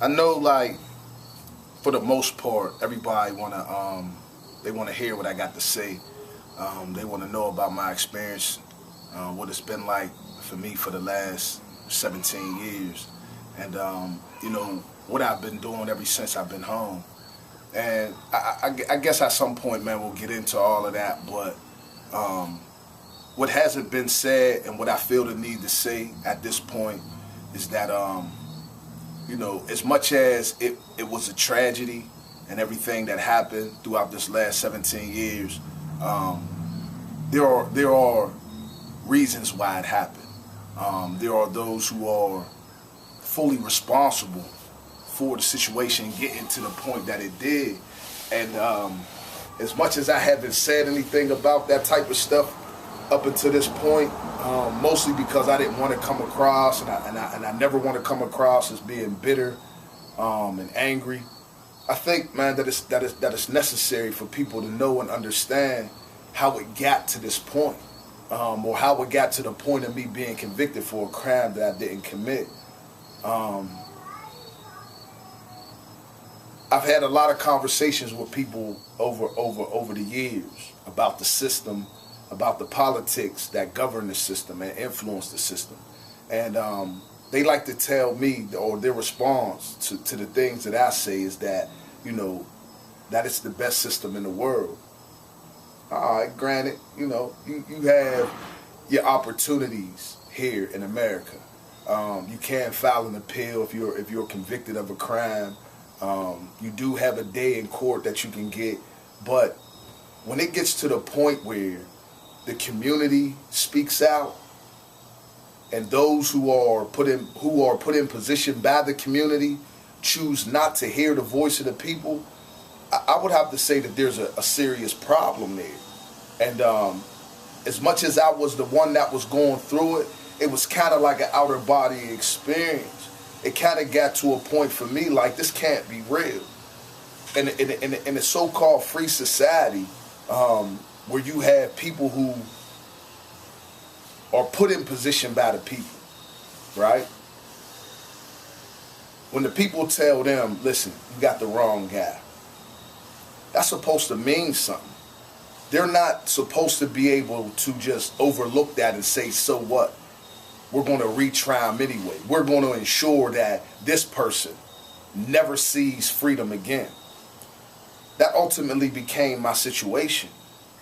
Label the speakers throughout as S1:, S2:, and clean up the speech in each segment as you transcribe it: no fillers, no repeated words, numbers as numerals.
S1: I know, like, for the most part, everybody they wanna hear what I got to say. They wanna know about my experience, what it's been like for me for the last 17 years, and what I've been doing ever since I've been home. And I guess at some point, man, we'll get into all of that. But what hasn't been said and what I feel the need to say at this point is that as much as it was a tragedy and everything that happened throughout this last 17 years, there are reasons why it happened. There are those who are fully responsible for the situation getting to the point that it did. And as much as I haven't said anything about that type of stuff up until this point, mostly because I didn't want to come across, and I never want to come across as being bitter and angry. I think, man, that it's necessary for people to know and understand how it got to this point, or how it got to the point of me being convicted for a crime that I didn't commit. I've had a lot of conversations with people over the years about the system, about the politics that govern the system and influence the system. And they like to tell me, or their response to the things that I say is that, that it's the best system in the world. All right, granted, you have your opportunities here in America. You can file an appeal if you're convicted of a crime. You do have a day in court that you can get, but when it gets to the point where the community speaks out, and those who are put in position by the community choose not to hear the voice of the people, I would have to say that there's a serious problem there. And as much as I was the one that was going through it, it was kind of like an outer body experience. It kind of got to a point for me like, this can't be real. In a so-called free society, where you have people who are put in position by the people, right? When the people tell them, listen, you got the wrong guy, that's supposed to mean something. They're not supposed to be able to just overlook that and say, so what? We're going to retry him anyway. We're going to ensure that this person never sees freedom again. That ultimately became my situation.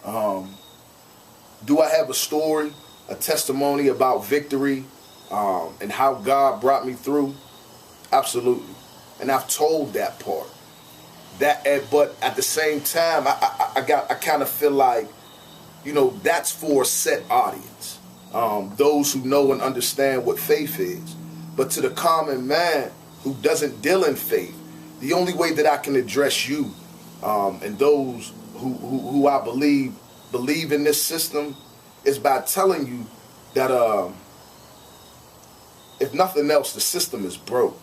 S1: Do I have a story, a testimony about victory, and how God brought me through? Absolutely. And I've told that part. But at the same time, I kind of feel like, that's for a set audience. Those who know and understand what faith is. But to the common man who doesn't deal in faith, the only way that I can address you and those who I believe in this system is by telling you that if nothing else, the system is broke.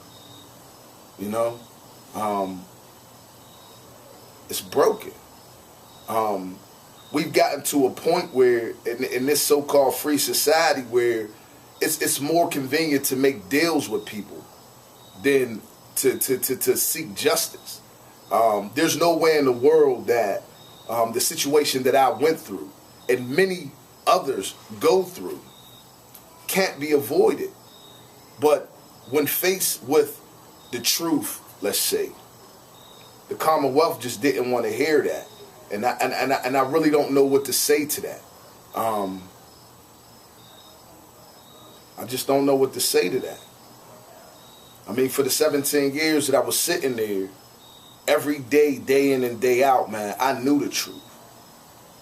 S1: It's broken. We've gotten to a point where in this so-called free society where it's more convenient to make deals with people than to seek justice. There's no way in the world that the situation that I went through and many others go through can't be avoided. But when faced with the truth, let's say, the Commonwealth just didn't want to hear that. And I really don't know what to say to that. I just don't know what to say to that. I mean, for the 17 years that I was sitting there, every day, day in and day out, man, I knew the truth.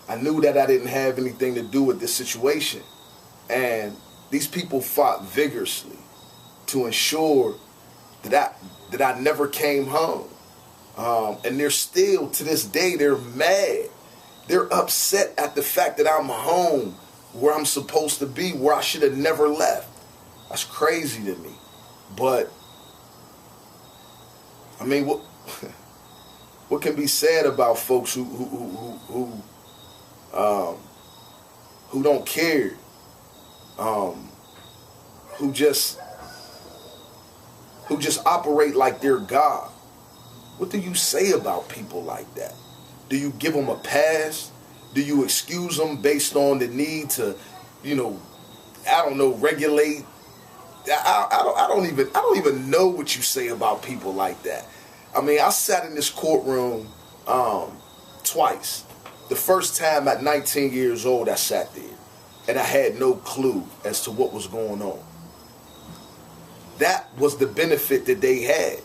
S1: I knew that I didn't have anything to do with this situation. And these people fought vigorously to ensure that I never came home. And they're still, to this day, they're mad. They're upset at the fact that I'm home where I'm supposed to be, where I should have never left. That's crazy to me. But, I mean, what can be said about folks who don't care, who just who just operate like they're God. What do you say about people like that? Do you give them a pass? Do you excuse them based on the need to, regulate? I don't even know what you say about people like that. I mean, I sat in this courtroom twice. The first time at 19 years old, I sat there, and I had no clue as to what was going on. That was the benefit that they had.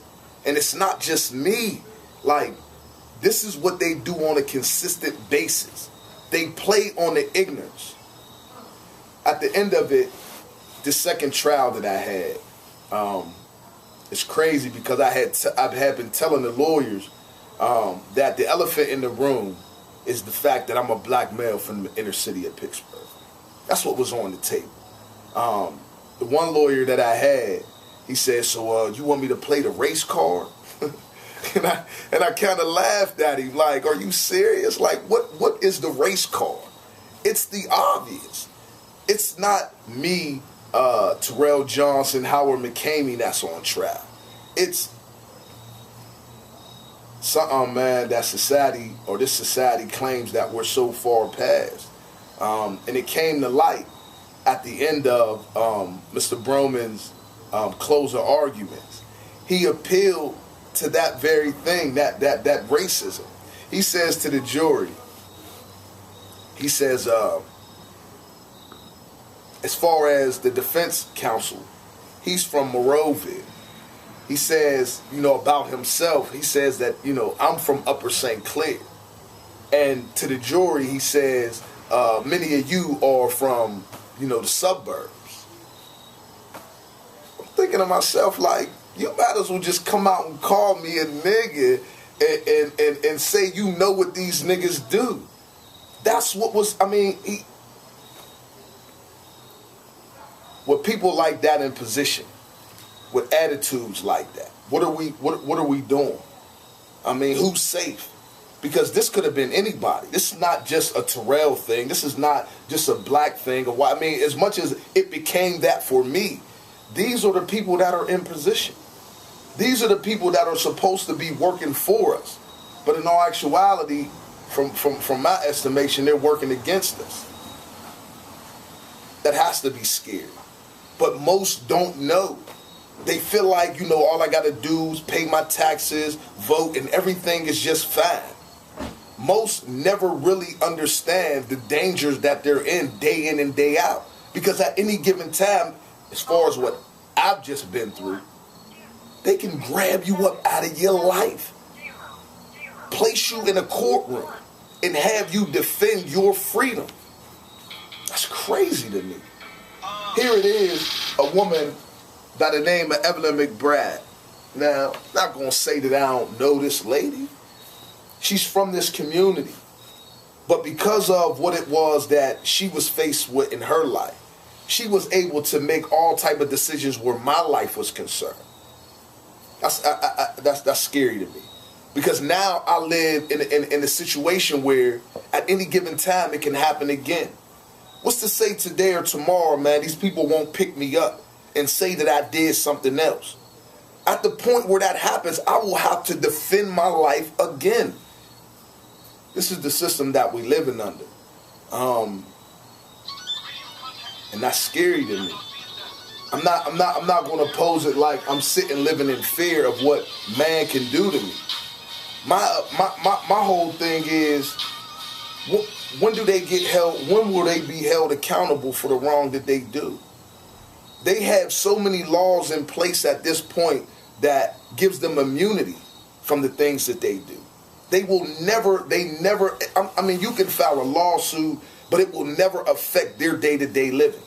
S1: And it's not just me. Like, this is what they do on a consistent basis. They play on the ignorance. At the end of it, the second trial that I had, it's crazy because I've been telling the lawyers that the elephant in the room is the fact that I'm a black male from the inner city of Pittsburgh. That's what was on the table. The one lawyer that I had, he said, so you want me to play the race card? and I kind of laughed at him like, are you serious? Like, what is the race card? It's the obvious. It's not me, Terrell Johnson, Howard McCamey that's on trial. It's something, man, that society, or this society, claims that we're so far past. And it came to light at the end of Mr. Broman's closing arguments. He appealed to that very thing, that racism. He says to the jury, he says, as far as the defense counsel, he's from Morovia. He says, about himself, he says that, I'm from Upper St. Clair. And to the jury, he says, many of you are from, the suburbs. I'm thinking to myself, like, you might as well just come out and call me a nigga and say you know what these niggas do. That's what was, with people like that in position, with attitudes like that, what are we doing? Who's safe? Because this could have been anybody. This is not just a Terrell thing. This is not just a black thing. Or what? As much as it became that for me, these are the people that are in position. These are the people that are supposed to be working for us. But in all actuality, from my estimation, they're working against us. That has to be scary. But most don't know. They feel like, all I got to do is pay my taxes, vote, and everything is just fine. Most never really understand the dangers that they're in and day out. Because at any given time, as far as what I've just been through, they can grab you up out of your life, place you in a courtroom, and have you defend your freedom. That's crazy to me. Here it is, a woman by the name of Evelyn McBride. Now, I'm not going to say that I don't know this lady. She's from this community. But because of what it was that she was faced with in her life, she was able to make all type of decisions where my life was concerned. That's scary to me. Because now I live in a situation where at any given time it can happen again. What's to say today or tomorrow, man, these people won't pick me up and say that I did something else. At the point where that happens, I will have to defend my life again. This is the system that we living under. And that's scary to me. I'm not going to pose it like I'm sitting living in fear of what man can do to me. My whole thing is, when do they get held? When will they be held accountable for the wrong that they do? They have so many laws in place at this point that gives them immunity from the things that they do. You can file a lawsuit, but it will never affect their day-to-day living.